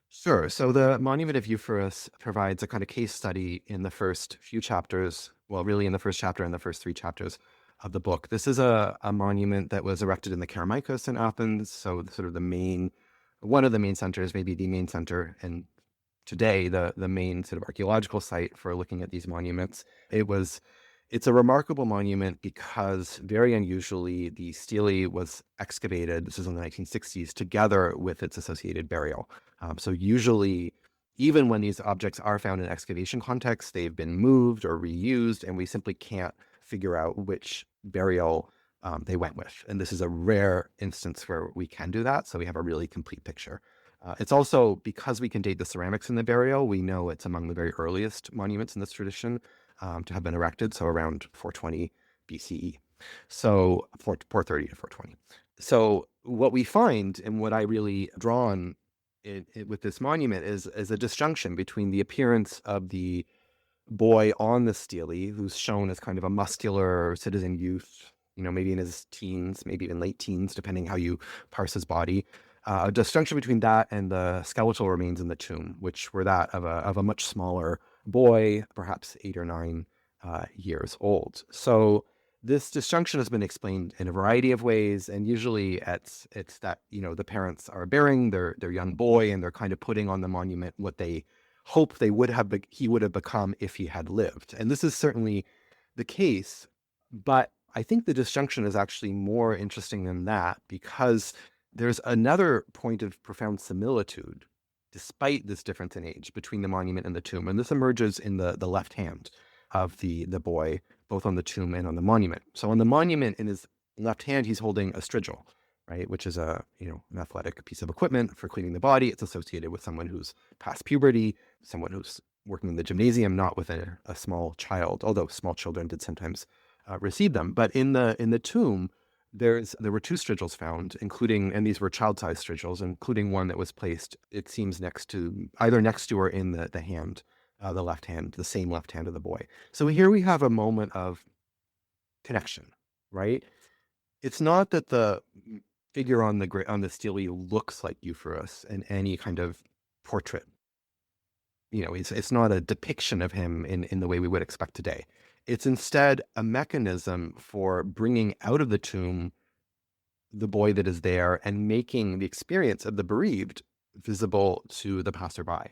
Sure. So the monument of Eupheros provides a kind of case study in the first few chapters, well, really in the first chapter and the first 3 chapters of the book. This is a monument that was erected in the Kerameikos in Athens, so sort of one of the main centers, maybe the main center, and today the main sort of archaeological site for looking at these monuments. It's a remarkable monument because, very unusually, the stele was excavated, this is in the 1960s, together with its associated burial. So usually, even when these objects are found in excavation context, they've been moved or reused, and we simply can't figure out which burial they went with. And this is a rare instance where we can do that, so we have a really complete picture. It's also, because we can date the ceramics in the burial, we know it's among the very earliest monuments in this tradition to have been erected, so around 420 BCE. So 430 to 420. So what we find, and what I really draw on with this monument, is a disjunction between the appearance of the boy on the stele who's shown as kind of a muscular citizen youth, maybe in his teens, maybe even late teens, depending how you parse his body. A distinction between that and the skeletal remains in the tomb, which were that of a much smaller boy, perhaps 8 or 9 years old. So this disjunction has been explained in a variety of ways, and usually it's that the parents are burying their young boy, and they're kind of putting on the monument what they hope he would have become if he had lived. And this is certainly the case, but I think the disjunction is actually more interesting than that, because there's another point of profound similitude, despite this difference in age, between the monument and the tomb. And this emerges in the left hand of the boy, both on the tomb and on the monument. So on the monument, in his left hand, he's holding a strigil, right, which is an athletic piece of equipment for cleaning the body. It's associated with someone who's past puberty, someone who's working in the gymnasium, not with a small child, although small children did sometimes receive them. But in the tomb, there were 2 strigils found, and these were child-sized strigils, including one that was placed, it seems, either next to or in the hand, the left hand, the same left hand of the boy. So here we have a moment of connection, right? It's not that the figure on the stele looks like Euphorus in any kind of portrait. It's not a depiction of him in the way we would expect today. It's instead a mechanism for bringing out of the tomb the boy that is there and making the experience of the bereaved visible to the passerby.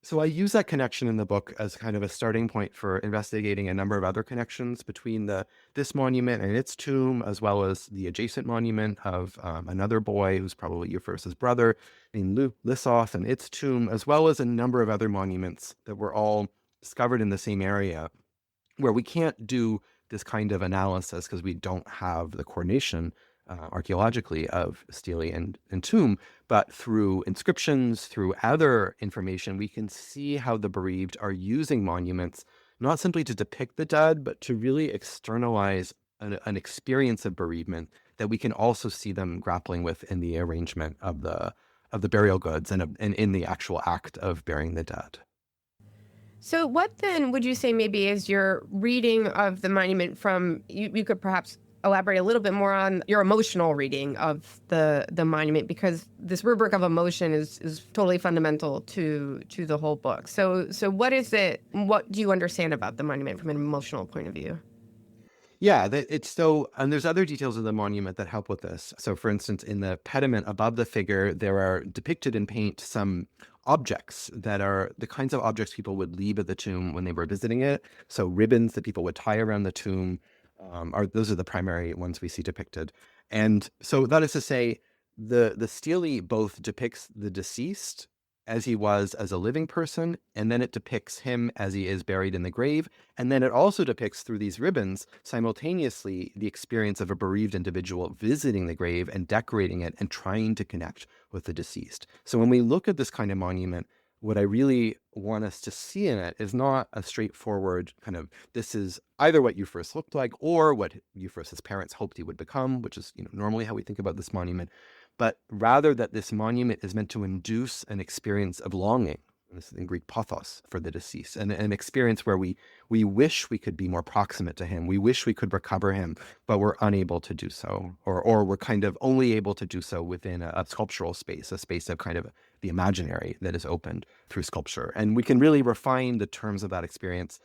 So I use that connection in the book as kind of a starting point for investigating a number of other connections between this monument and its tomb, as well as the adjacent monument of another boy who's probably Euphorus's brother, named Lissos, and its tomb, as well as a number of other monuments that were all discovered in the same area, where we can't do this kind of analysis because we don't have the coordination archaeologically of stele and tomb, but through inscriptions, through other information, we can see how the bereaved are using monuments, not simply to depict the dead, but to really externalize an experience of bereavement that we can also see them grappling with in the arrangement of the burial goods and in the actual act of burying the dead. So what then would you say maybe is your reading of the monument from, you could perhaps elaborate a little bit more on your emotional reading of the monument, because this rubric of emotion is totally fundamental to the whole book. So what is it, what do you understand about the monument from an emotional point of view? Yeah, and there's other details of the monument that help with this. So for instance, in the pediment above the figure, there are depicted in paint some objects that are the kinds of objects people would leave at the tomb when they were visiting it. So ribbons that people would tie around the tomb, those are the primary ones we see depicted. And so that is to say, the stele both depicts the deceased as he was as a living person, and then it depicts him as he is buried in the grave. And then it also depicts through these ribbons simultaneously the experience of a bereaved individual visiting the grave and decorating it and trying to connect with the deceased. So when we look at this kind of monument, what I really want us to see in it is not a straightforward kind of, this is either what Euphorus looked like or what Euphorus's parents hoped he would become, which is normally how we think about this monument, but rather that this monument is meant to induce an experience of longing, this is in Greek pathos, for the deceased, and an experience where we wish we could be more proximate to him, we wish we could recover him, but we're unable to do so, or we're kind of only able to do so within a sculptural space, a space of kind of the imaginary that is opened through sculpture. And we can really refine the terms of that experience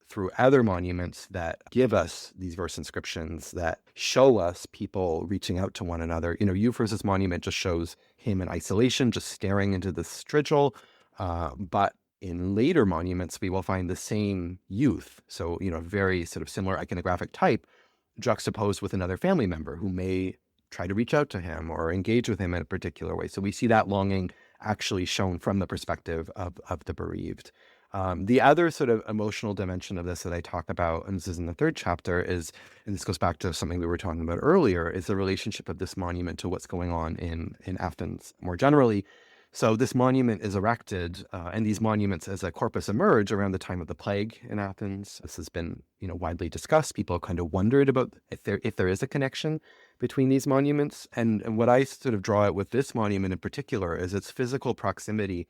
through other monuments that give us these verse inscriptions that show us people reaching out to one another. Euphorus's monument just shows him in isolation, just staring into the strigil. But in later monuments, we will find the same youth. So, very sort of similar iconographic type juxtaposed with another family member who may try to reach out to him or engage with him in a particular way. So we see that longing actually shown from the perspective of the bereaved. The other sort of emotional dimension of this that I talk about, and this is in the 3rd chapter, and this goes back to something we were talking about earlier, is the relationship of this monument to what's going on in Athens more generally. So this monument is erected, and these monuments as a corpus emerge around the time of the plague in Athens. This has been, widely discussed. People kind of wondered about if there is a connection between these monuments. And what I sort of draw out with this monument in particular is its physical proximity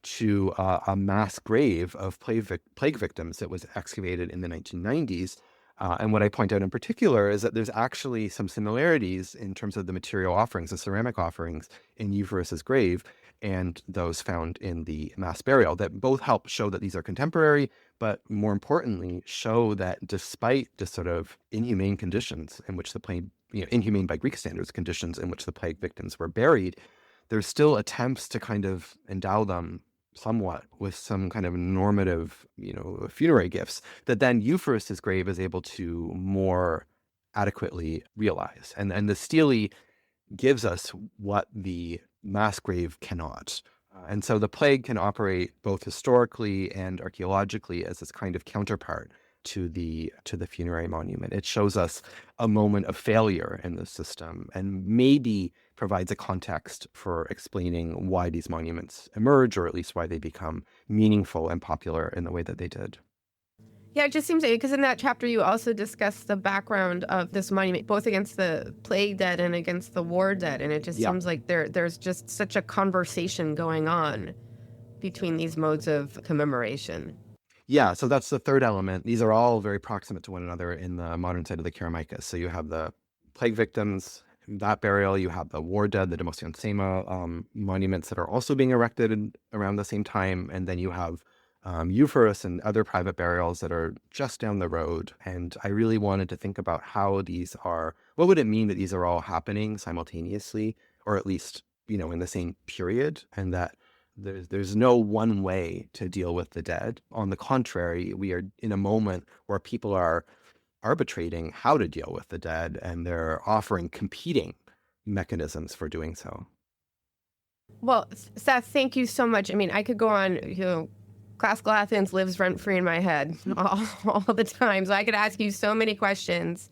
to a mass grave of plague victims that was excavated in the 1990s. And what I point out in particular is that there's actually some similarities in terms of the material offerings, the ceramic offerings in Euphorus's grave and those found in the mass burial, that both help show that these are contemporary, but more importantly, show that despite the sort of inhumane conditions in which the plague, inhumane by Greek standards conditions in which the plague victims were buried, there's still attempts to kind of endow them somewhat with some kind of normative, funerary gifts that then Euphorus's grave is able to more adequately realize. And the stele gives us what the mass grave cannot. And so the plague can operate both historically and archaeologically as this kind of counterpart to the funerary monument. It shows us a moment of failure in the system and maybe provides a context for explaining why these monuments emerge, or at least why they become meaningful and popular in the way that they did. Yeah, it just seems, because in that chapter you also discuss the background of this monument, both against the plague dead and against the war dead. And it just seems like there's just such a conversation going on between these modes of commemoration. Yeah, so that's the third element. These are all very proximate to one another in the modern side of the Kerameikos. So you have the plague victims, that burial, you have the war dead, the Demosthenes Sema monuments that are also being erected around the same time, and then you have Euphorus and other private burials that are just down the road. And I really wanted to think about how these are, what would it mean that these are all happening simultaneously, or at least, in the same period, and that there's no one way to deal with the dead. On the contrary, we are in a moment where people are arbitrating how to deal with the dead, and they're offering competing mechanisms for doing so. Well, Seth, thank you so much. I mean, I could go on, Classical Athens lives rent-free in my head all the time. So I could ask you so many questions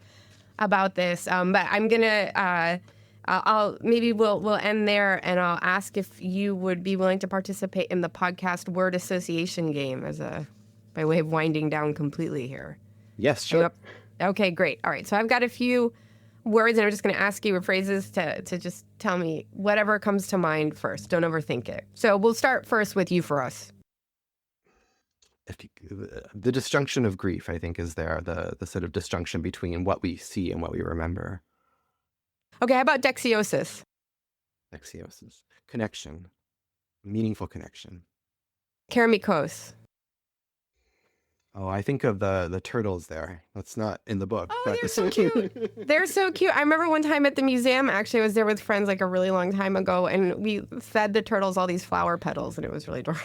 about this. But I'm going to, we'll end there, and I'll ask if you would be willing to participate in the podcast word association game by way of winding down completely here. Yes, sure. Okay, great. All right. So I've got a few words, and I'm just going to ask you phrases to just tell me whatever comes to mind first. Don't overthink it. So we'll start first with Euphorus. The disjunction of grief, I think, is there, the sort of disjunction between what we see and what we remember. Okay, how about dexiosis? Dexiosis. Connection. Meaningful connection. Keramikos. Oh, I think of the turtles there. That's not in the book. Oh, they're so cute. They're so cute. I remember one time at the museum, actually, I was there with friends like a really long time ago, and we fed the turtles all these flower petals, and it was really adorable.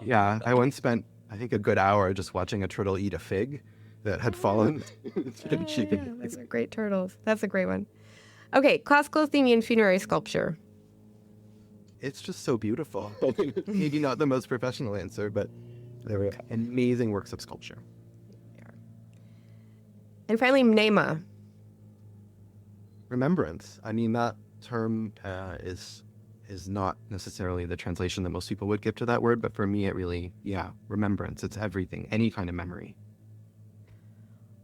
Yeah, I once spent, I think, a good hour just watching a turtle eat a fig that had fallen. Those are great turtles. That's a great one. Okay, Classical Athenian Funerary Sculpture. It's just so beautiful. Maybe not the most professional answer, but they were amazing works of sculpture. And finally, mnema. Remembrance. I mean, that term is not necessarily the translation that most people would give to that word, but for me, it really, remembrance. It's everything, any kind of memory.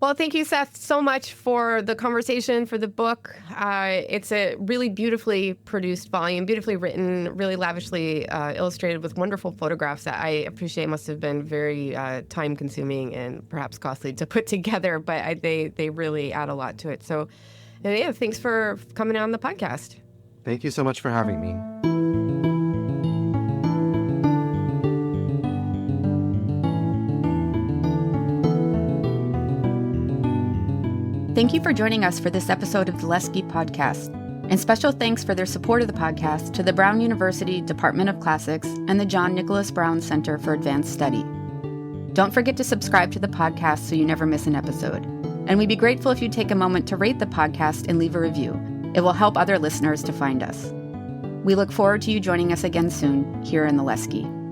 Well, thank you, Seth, so much for the conversation, for the book. It's a really beautifully produced volume, beautifully written, really lavishly illustrated with wonderful photographs that I appreciate must have been very time-consuming and perhaps costly to put together, but they really add a lot to it. So, thanks for coming on the podcast. Thank you so much for having me. Thank you for joining us for this episode of the Lesche podcast. And special thanks for their support of the podcast to the Brown University Department of Classics and the John Nicholas Brown Center for Advanced Study. Don't forget to subscribe to the podcast so you never miss an episode. And we'd be grateful if you'd take a moment to rate the podcast and leave a review. It will help other listeners to find us. We look forward to you joining us again soon here in the Lesche.